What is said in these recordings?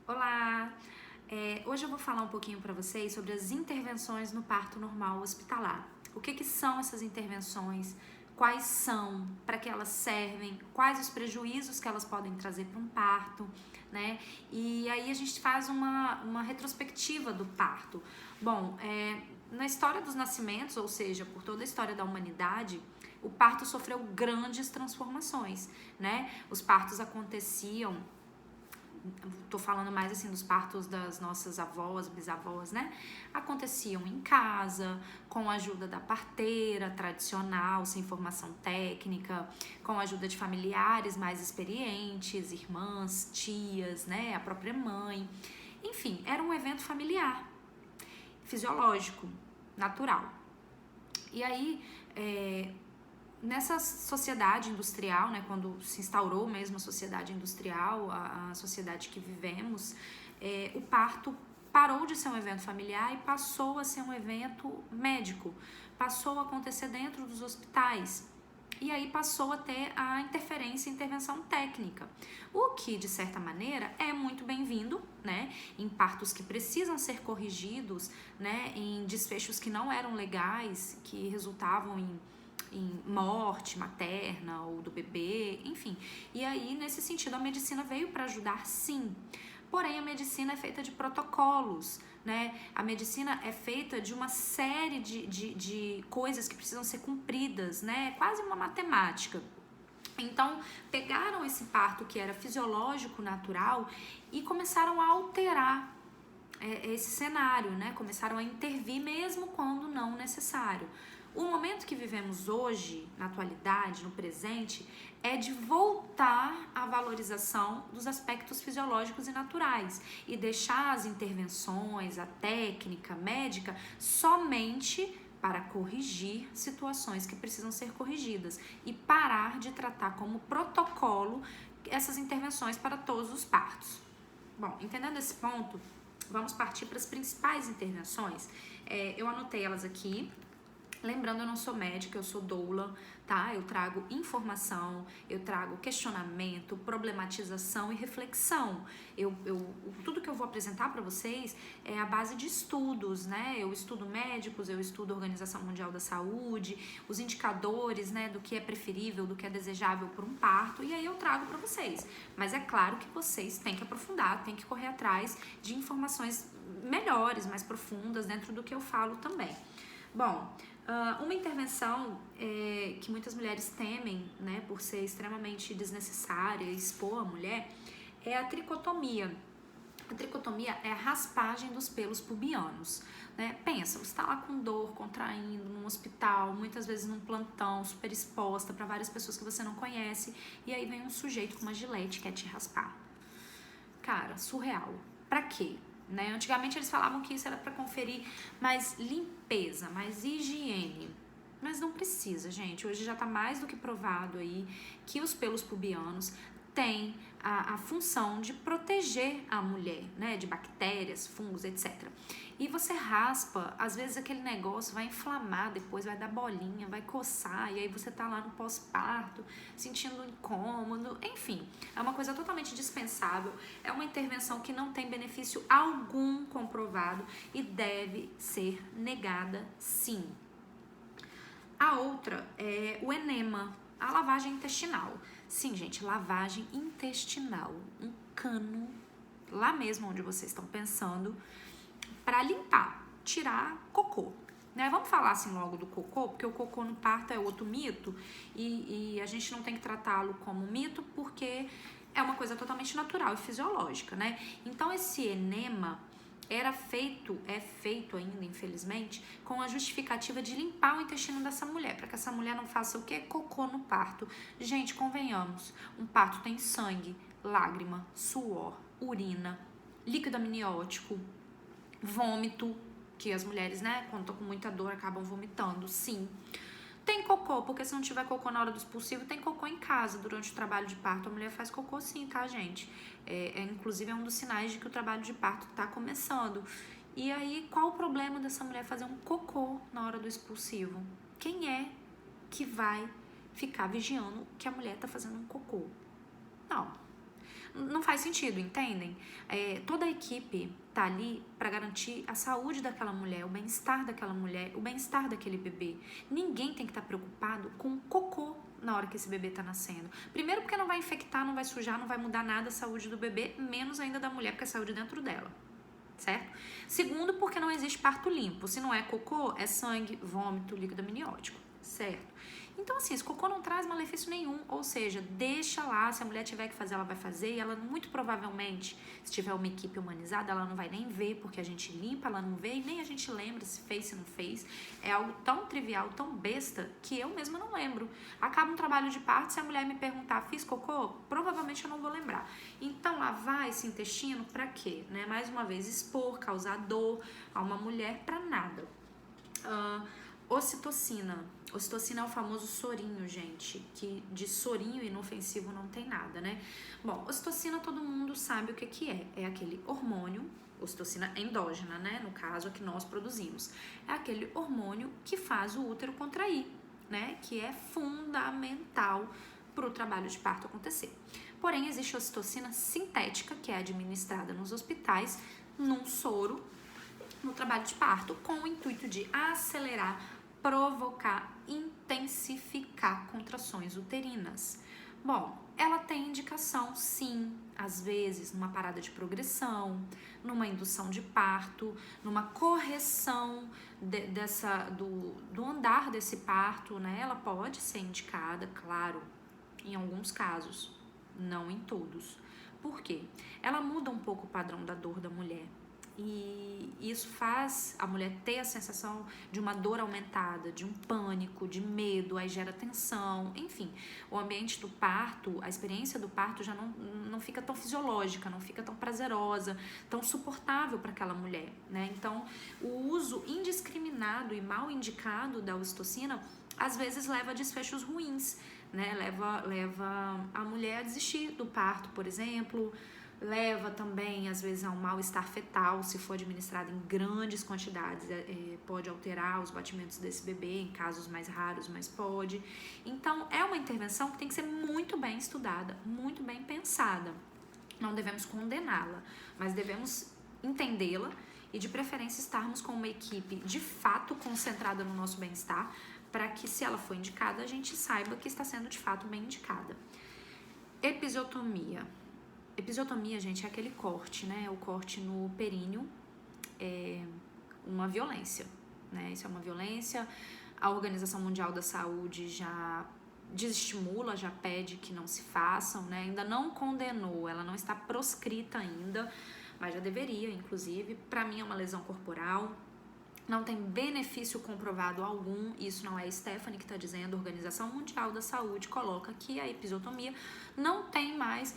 Olá! Hoje eu vou falar um pouquinho para vocês sobre as intervenções no parto normal hospitalar. O que são essas intervenções? Quais são? Para que elas servem? Quais os prejuízos que elas podem trazer para um parto, né? E aí a gente faz uma retrospectiva do parto. Bom, na história dos nascimentos, ou seja, por toda a história da humanidade, o parto sofreu grandes transformações, né? Os partos aconteciam. Tô falando mais assim dos partos das nossas avós, bisavós, né? Aconteciam em casa, com a ajuda da parteira tradicional, sem formação técnica, com a ajuda de familiares mais experientes, irmãs, tias, né? A própria mãe. Enfim, era um evento familiar, fisiológico, natural. E aí, nessa sociedade industrial, né, quando se instaurou mesmo a sociedade industrial, a sociedade que vivemos, o parto parou de ser um evento familiar e passou a ser um evento médico, passou a acontecer dentro dos hospitais. E aí passou a ter a interferência e intervenção técnica, o que, de certa maneira, é muito bem-vindo, né? Em partos que precisam ser corrigidos, né? Em desfechos que não eram legais, que resultavam em morte materna ou do bebê, enfim. E aí, nesse sentido, a medicina veio para ajudar, sim. Porém, a medicina é feita de protocolos, né? A medicina é feita de uma série de coisas que precisam ser cumpridas, né? Quase uma matemática. Então, pegaram esse parto que era fisiológico, natural, e começaram a alterar esse cenário, né? Começaram a intervir mesmo quando não necessário. O momento que vivemos hoje, na atualidade, no presente, é de voltar à valorização dos aspectos fisiológicos e naturais e deixar as intervenções, a técnica médica somente para corrigir situações que precisam ser corrigidas e parar de tratar como protocolo essas intervenções para todos os partos. Bom, entendendo esse ponto, vamos partir para as principais intervenções. Eu anotei elas aqui. Lembrando, eu não sou médica, eu sou doula, tá? Eu trago informação, eu trago questionamento, problematização e reflexão. Tudo que eu vou apresentar para vocês é a base de estudos, né? Eu estudo médicos, eu estudo a Organização Mundial da Saúde, os indicadores, né, do que é preferível, do que é desejável por um parto, e aí eu trago para vocês. Mas é claro que vocês têm que aprofundar, têm que correr atrás de informações melhores, mais profundas dentro do que eu falo também. Bom, uma intervenção que muitas mulheres temem, né, por ser extremamente desnecessária e expor a mulher, é a tricotomia. A tricotomia é a raspagem dos pelos pubianos, né? Pensa, você está lá com dor, contraindo, num hospital, muitas vezes num plantão, super exposta para várias pessoas que você não conhece, e aí vem um sujeito com uma gilete que quer te raspar. Cara, surreal. Pra quê? Né? Antigamente eles falavam que isso era para conferir mais limpeza, mais higiene. Mas não precisa, gente. Hoje já tá mais do que provado aí que os pelos pubianos têm a função de proteger a mulher, né? De bactérias, fungos, etc. E você raspa, às vezes aquele negócio vai inflamar depois, vai dar bolinha, vai coçar, e aí você tá lá no pós-parto, sentindo incômodo, enfim. É uma coisa totalmente dispensável, é uma intervenção que não tem benefício algum comprovado e deve ser negada, sim. A outra é o enema, a lavagem intestinal. Sim, gente, lavagem intestinal. Um cano, lá mesmo onde vocês estão pensando, para limpar, tirar cocô. Né? Vamos falar assim logo do cocô, porque o cocô no parto é outro mito e a gente não tem que tratá-lo como mito porque é uma coisa totalmente natural e fisiológica, né? Então esse enema é feito ainda, infelizmente, com a justificativa de limpar o intestino dessa mulher, para que essa mulher não faça o quê? Cocô no parto. Gente, convenhamos, um parto tem sangue, lágrima, suor, urina, líquido amniótico, vômito, que as mulheres, né, quando estão com muita dor, acabam vomitando, sim. Tem cocô, porque se não tiver cocô na hora do expulsivo, tem cocô em casa durante o trabalho de parto. A mulher faz cocô sim, tá, gente? Inclusive é um dos sinais de que o trabalho de parto tá começando. E aí, qual o problema dessa mulher fazer um cocô na hora do expulsivo? Quem é que vai ficar vigiando que a mulher tá fazendo um cocô? Não. Não faz sentido, entendem? Toda a equipe tá ali para garantir a saúde daquela mulher, o bem-estar daquela mulher, o bem-estar daquele bebê. Ninguém tem que estar preocupado com o cocô na hora que esse bebê tá nascendo. Primeiro porque não vai infectar, não vai sujar, não vai mudar nada a saúde do bebê, menos ainda da mulher, porque a saúde é dentro dela, certo? Segundo, porque não existe parto limpo. Se não é cocô, é sangue, vômito, líquido amniótico, certo? Então, assim, esse cocô não traz malefício nenhum, ou seja, deixa lá, se a mulher tiver que fazer, ela vai fazer, e ela muito provavelmente, se tiver uma equipe humanizada, ela não vai nem ver, porque a gente limpa, ela não vê, e nem a gente lembra se fez, se não fez. É algo tão trivial, tão besta, que eu mesma não lembro. Acaba um trabalho de parto, se a mulher me perguntar, fiz cocô? Provavelmente eu não vou lembrar. Então, lavar esse intestino pra quê? Né? Mais uma vez, expor, causar dor a uma mulher pra nada. Ocitocina. Ocitocina é o famoso sorinho, gente, que de sorinho inofensivo não tem nada, né? Bom, ocitocina todo mundo sabe o que é. É aquele hormônio, ocitocina endógena, né? No caso, a que nós produzimos. É aquele hormônio que faz o útero contrair, né? Que é fundamental para o trabalho de parto acontecer. Porém, existe ocitocina sintética, que é administrada nos hospitais, num soro, no trabalho de parto, com o intuito de acelerar, provocar, intensificar contrações uterinas. Bom, ela tem indicação, sim, às vezes, numa parada de progressão, numa indução de parto, numa correção do andar desse parto, né? Ela pode ser indicada, claro, em alguns casos, não em todos. Por quê? Ela muda um pouco o padrão da dor da mulher. E isso faz a mulher ter a sensação de uma dor aumentada, de um pânico, de medo, aí gera tensão, enfim. O ambiente do parto, a experiência do parto já não fica tão fisiológica, não fica tão prazerosa, tão suportável para aquela mulher, né? Então, o uso indiscriminado e mal indicado da ocitocina às vezes leva a desfechos ruins, né? Leva a mulher a desistir do parto, por exemplo. Leva também, às vezes, a um mal-estar fetal, se for administrado em grandes quantidades, pode alterar os batimentos desse bebê, em casos mais raros, mas pode. Então, é uma intervenção que tem que ser muito bem estudada, muito bem pensada. Não devemos condená-la, mas devemos entendê-la e, de preferência, estarmos com uma equipe de fato concentrada no nosso bem-estar, para que, se ela for indicada, a gente saiba que está sendo, de fato, bem indicada. Episiotomia. Episiotomia, gente, é aquele corte, né? O corte no períneo é uma violência, né? Isso é uma violência. A Organização Mundial da Saúde já desestimula, já pede que não se façam, né? Ainda não condenou, ela não está proscrita ainda, mas já deveria, inclusive. Para mim é uma lesão corporal, não tem benefício comprovado algum, isso não é Stephanie que está dizendo, a Organização Mundial da Saúde coloca que a episiotomia não tem mais...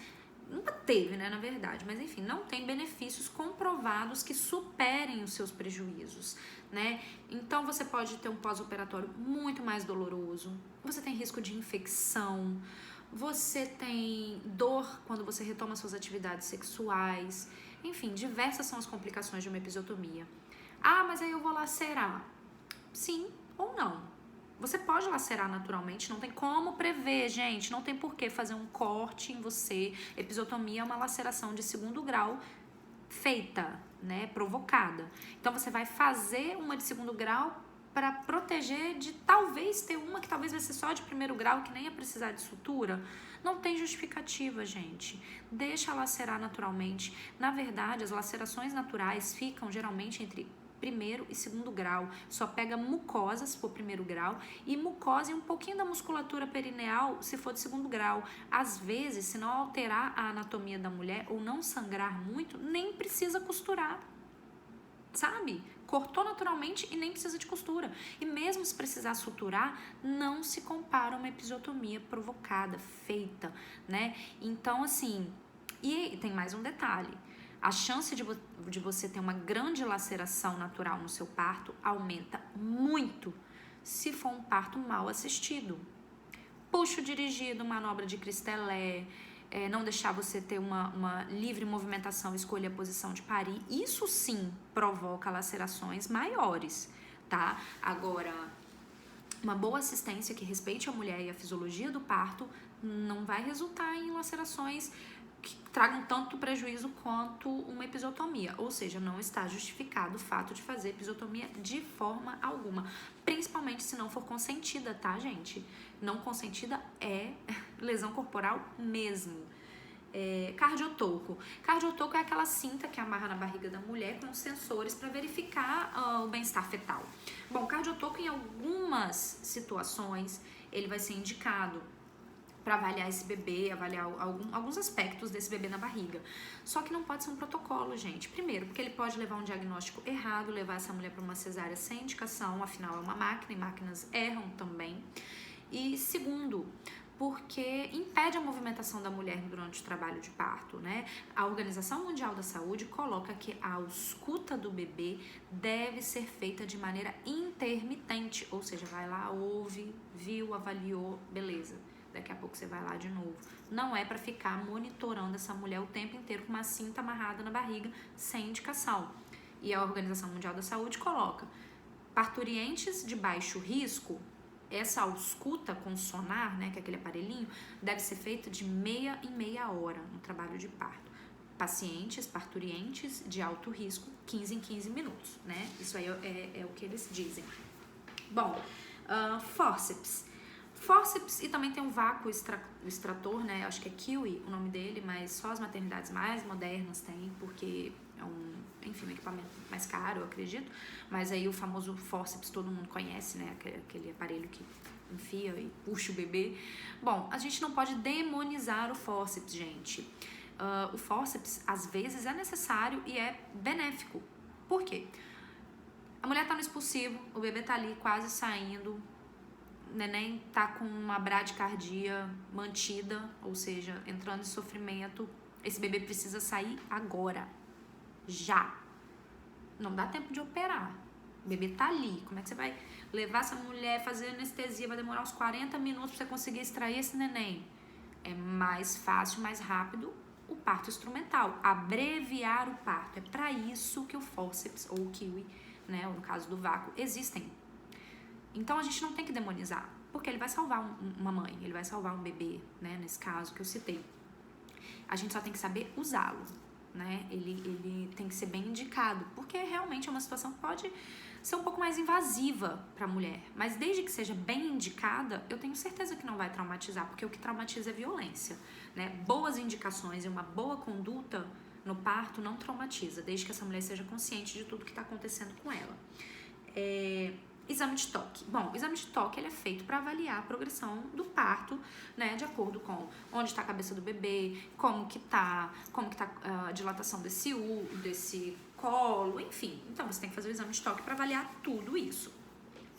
Nunca teve, né, na verdade, mas enfim, não tem benefícios comprovados que superem os seus prejuízos, né? Então você pode ter um pós-operatório muito mais doloroso, você tem risco de infecção, você tem dor quando você retoma suas atividades sexuais, enfim, diversas são as complicações de uma episiotomia. Ah, mas aí eu vou lacerar. Sim ou não. Você pode lacerar naturalmente, não tem como prever, gente, não tem por que fazer um corte em você. Episiotomia é uma laceração de 2º grau feita, né, provocada. Então você vai fazer uma de 2º grau para proteger de talvez ter uma que talvez vai ser só de 1º grau, que nem ia precisar de sutura. Não tem justificativa, gente. Deixa lacerar naturalmente. Na verdade, as lacerações naturais ficam geralmente entre 1º e 2º grau, só pega mucosa se for 1º grau e mucosa e um pouquinho da musculatura perineal se for de 2º grau. Às vezes, se não alterar a anatomia da mulher ou não sangrar muito, nem precisa costurar, sabe? Cortou naturalmente e nem precisa de costura. E mesmo se precisar suturar, não se compara a uma episiotomia provocada, feita, né? Então, assim, e tem mais um detalhe. A chance de você ter uma grande laceração natural no seu parto aumenta muito se for um parto mal assistido. Puxo dirigido, manobra de Cristelé, não deixar você ter uma livre movimentação, escolher a posição de parir, isso sim provoca lacerações maiores, tá? Agora, uma boa assistência que respeite a mulher e a fisiologia do parto não vai resultar em lacerações que tragam tanto prejuízo quanto uma episiotomia, ou seja, não está justificado o fato de fazer episiotomia de forma alguma, principalmente se não for consentida, tá, gente? Não consentida é lesão corporal mesmo. Cardiotoco. Cardiotoco é aquela cinta que amarra na barriga da mulher com sensores para verificar o bem-estar fetal. Bom, cardiotoco em algumas situações ele vai ser indicado para avaliar esse bebê, avaliar alguns aspectos desse bebê na barriga. Só que não pode ser um protocolo, gente. Primeiro, porque ele pode levar um diagnóstico errado, levar essa mulher para uma cesárea sem indicação, afinal é uma máquina e máquinas erram também. E segundo, porque impede a movimentação da mulher durante o trabalho de parto, né? A Organização Mundial da Saúde coloca que a ausculta do bebê deve ser feita de maneira intermitente, ou seja, vai lá, ouve, viu, avaliou, beleza. Daqui a pouco você vai lá de novo. Não é para ficar monitorando essa mulher o tempo inteiro com uma cinta amarrada na barriga sem indicação. E a Organização Mundial da Saúde coloca parturientes de baixo risco, essa ausculta com sonar, né, que é aquele aparelhinho, deve ser feita de meia em meia hora no trabalho de parto. Pacientes, parturientes de alto risco, 15 em 15 minutos, né? Isso aí é o que eles dizem. Bom, fórceps. Fórceps, e também tem um vácuo extrator, né? Acho que é Kiwi o nome dele, mas só as maternidades mais modernas têm, porque é um equipamento mais caro, eu acredito. Mas aí o famoso fórceps todo mundo conhece, né? Aquele aparelho que enfia e puxa o bebê. Bom, a gente não pode demonizar o fórceps, gente. O fórceps, às vezes, é necessário e é benéfico. Por quê? A mulher tá no expulsivo, o bebê tá ali quase saindo, o neném tá com uma bradicardia mantida, ou seja, entrando em sofrimento. Esse bebê precisa sair agora, já. Não dá tempo de operar. O bebê tá ali. Como é que você vai levar essa mulher, fazer anestesia? Vai demorar uns 40 minutos pra você conseguir extrair esse neném. É mais fácil, mais rápido o parto instrumental. Abreviar o parto. É para isso que o fórceps ou o Kiwi, né, ou no caso do vácuo, existem. Então a gente não tem que demonizar, porque ele vai salvar uma mãe, ele vai salvar um bebê, né, nesse caso que eu citei. A gente só tem que saber usá-lo, né? Ele tem que ser bem indicado, porque realmente é uma situação que pode ser um pouco mais invasiva para a mulher, mas desde que seja bem indicada, eu tenho certeza que não vai traumatizar, porque o que traumatiza é violência, né? Boas indicações e uma boa conduta no parto não traumatiza, desde que essa mulher seja consciente de tudo que está acontecendo com ela. Exame de toque. Bom, o exame de toque ele é feito para avaliar a progressão do parto, né, de acordo com onde está a cabeça do bebê, como que tá a dilatação desse colo, enfim. Então você tem que fazer o exame de toque para avaliar tudo isso.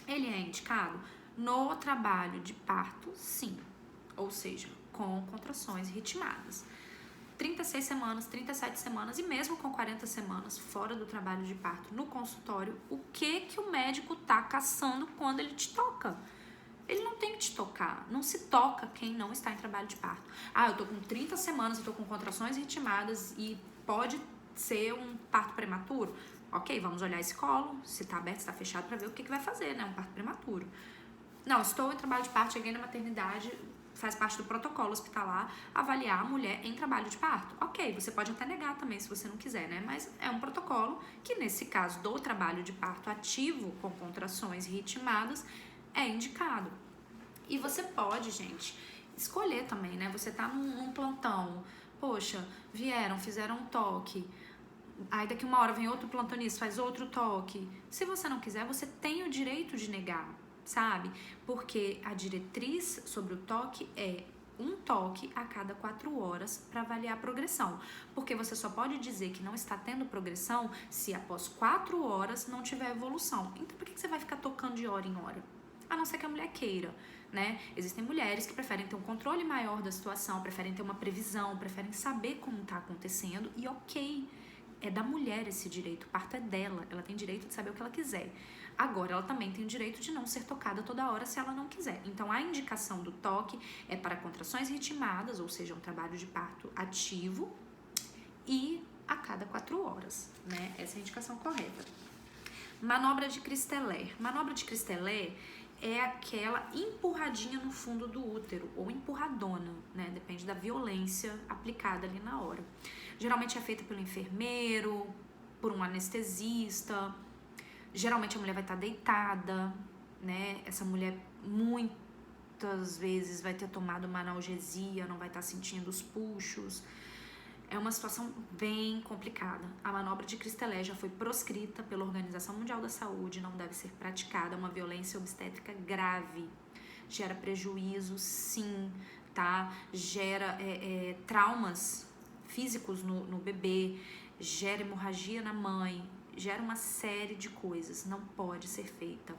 Ele é indicado no trabalho de parto, sim, ou seja, com contrações ritmadas. 36 semanas, 37 semanas e mesmo com 40 semanas fora do trabalho de parto no consultório, o que o médico tá caçando quando ele te toca? Ele não tem que te tocar, não se toca quem não está em trabalho de parto. Eu tô com 30 semanas, eu tô com contrações ritmadas e pode ser um parto prematuro? Ok, vamos olhar esse colo, se tá aberto, se tá fechado, pra ver o que vai fazer, né, um parto prematuro. Não, estou em trabalho de parto, cheguei na maternidade, faz parte do protocolo hospitalar avaliar a mulher em trabalho de parto. Ok, você pode até negar também se você não quiser, né? Mas é um protocolo que, nesse caso do trabalho de parto ativo com contrações ritmadas, é indicado. E você pode, gente, escolher também, né? Você tá num plantão, poxa, fizeram um toque, aí daqui uma hora vem outro plantonista, faz outro toque. Se você não quiser, você tem o direito de negar, sabe? Porque a diretriz sobre o toque é um toque a cada 4 horas para avaliar a progressão. Porque você só pode dizer que não está tendo progressão se após 4 horas não tiver evolução. Então por que você vai ficar tocando de hora em hora? A não ser que a mulher queira, né? Existem mulheres que preferem ter um controle maior da situação, preferem ter uma previsão, preferem saber como está acontecendo e ok, é da mulher esse direito, o parto é dela, ela tem direito de saber o que ela quiser. Agora, ela também tem o direito de não ser tocada toda hora se ela não quiser. Então, a indicação do toque é para contrações ritmadas, ou seja, um trabalho de parto ativo e a cada 4 horas, né? Essa é a indicação correta. Manobra de Christeller. Manobra de Christeller é aquela empurradinha no fundo do útero, ou empurradona, né? Depende da violência aplicada ali na hora. Geralmente é feita pelo enfermeiro, por um anestesista. Geralmente a mulher vai estar deitada, né? Essa mulher muitas vezes vai ter tomado uma analgesia, não vai estar sentindo os puxos. É uma situação bem complicada. A manobra de Christelé já foi proscrita pela Organização Mundial da Saúde, não deve ser praticada, é uma violência obstétrica grave. Gera prejuízo, sim, tá? Gera traumas físicos no bebê, gera hemorragia na mãe, gera uma série de coisas, não pode ser feita.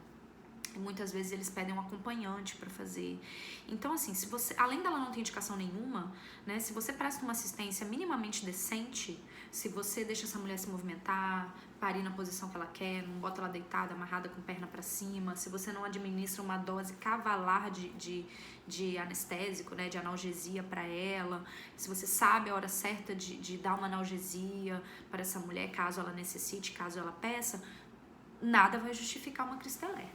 E muitas vezes eles pedem um acompanhante para fazer. Então, assim, se você, além dela não ter indicação nenhuma, né, se você presta uma assistência minimamente decente, se você deixa essa mulher se movimentar, parir na posição que ela quer, não bota ela deitada, amarrada com perna para cima, se você não administra uma dose cavalar de anestésico, né, de analgesia para ela, se você sabe a hora certa de dar uma analgesia para essa mulher, caso ela necessite, caso ela peça, nada vai justificar uma Christelé.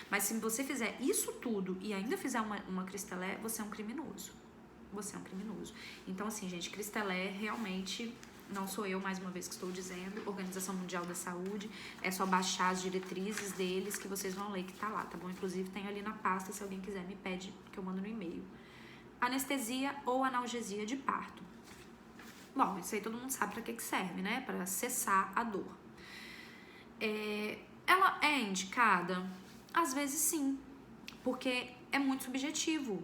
Mas se você fizer isso tudo e ainda fizer uma Christelé, você é um criminoso. Você é um criminoso. Então, assim, gente, Christelé realmente não sou eu, mais uma vez, que estou dizendo. Organização Mundial da Saúde. É só baixar as diretrizes deles que vocês vão ler que tá lá, tá bom? Inclusive, tem ali na pasta, se alguém quiser me pede, que eu mando no e-mail. Anestesia ou analgesia de parto. Bom, isso aí todo mundo sabe pra que serve, né? Pra cessar a dor. Ela é indicada? Às vezes sim, porque é muito subjetivo.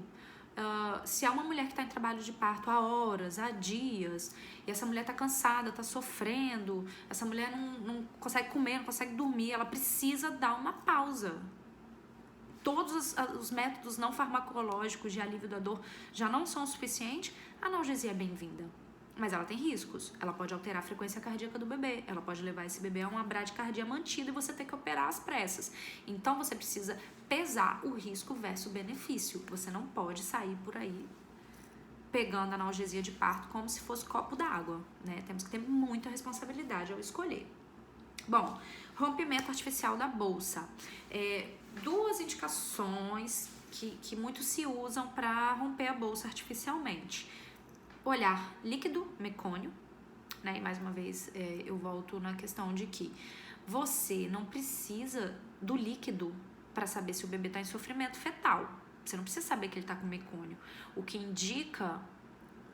Se há uma mulher que está em trabalho de parto há horas, há dias, e essa mulher está cansada, está sofrendo, essa mulher não consegue comer, não consegue dormir, ela precisa dar uma pausa. Todos os métodos não farmacológicos de alívio da dor já não são o suficiente, a analgesia é bem-vinda. Mas ela tem riscos, ela pode alterar a frequência cardíaca do bebê, ela pode levar esse bebê a uma bradicardia mantida e você ter que operar às pressas. Então você precisa pesar o risco versus o benefício. Você não pode sair por aí pegando a analgesia de parto como se fosse copo d'água, né? Temos que ter muita responsabilidade ao escolher. Bom, rompimento artificial da bolsa. Duas indicações que muito se usam para romper a bolsa artificialmente. Olhar líquido mecônio, né? E mais uma vez eu volto na questão de que você não precisa do líquido para saber se o bebê está em sofrimento fetal. Você não precisa saber que ele está com mecônio. O que indica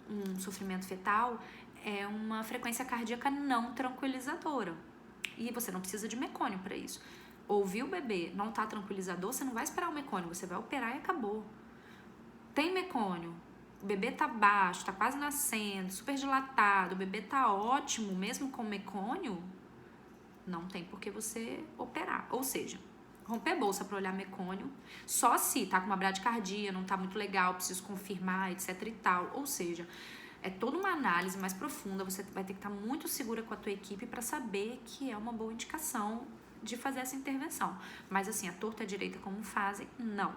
um sofrimento fetal é uma frequência cardíaca não tranquilizadora. E você não precisa de mecônio para isso. Ouvir o bebê não tá tranquilizador, você não vai esperar o mecônio, você vai operar e acabou. Tem mecônio, o bebê tá baixo, tá quase nascendo, super dilatado, o bebê tá ótimo, mesmo com mecônio, não tem por que você operar. Ou seja, romper bolsa para olhar mecônio, só se tá com uma bradicardia, não tá muito legal, preciso confirmar, etc e tal. Ou seja, é toda uma análise mais profunda, você vai ter que estar muito segura com a tua equipe para saber que é uma boa indicação de fazer essa intervenção. Mas assim, a torta e a direita como fazem, não.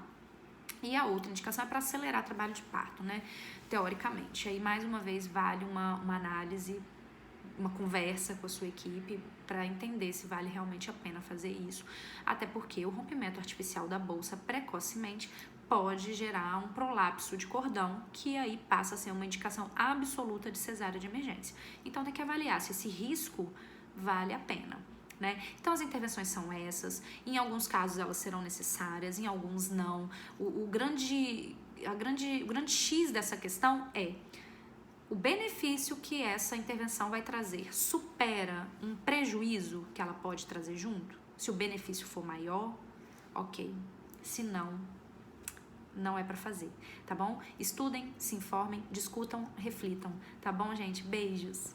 E a outra indicação é para acelerar o trabalho de parto, né? Teoricamente. Aí, mais uma vez, vale uma análise, uma conversa com a sua equipe para entender se vale realmente a pena fazer isso. Até porque o rompimento artificial da bolsa precocemente pode gerar um prolapso de cordão, que aí passa a ser uma indicação absoluta de cesárea de emergência. Então, tem que avaliar se esse risco vale a pena. Né? Então as intervenções são essas, em alguns casos elas serão necessárias, em alguns não. O grande X dessa questão é o benefício que essa intervenção vai trazer supera um prejuízo que ela pode trazer junto? Se o benefício for maior, ok. Se não, não é para fazer, tá bom? Estudem, se informem, discutam, reflitam, tá bom, gente? Beijos!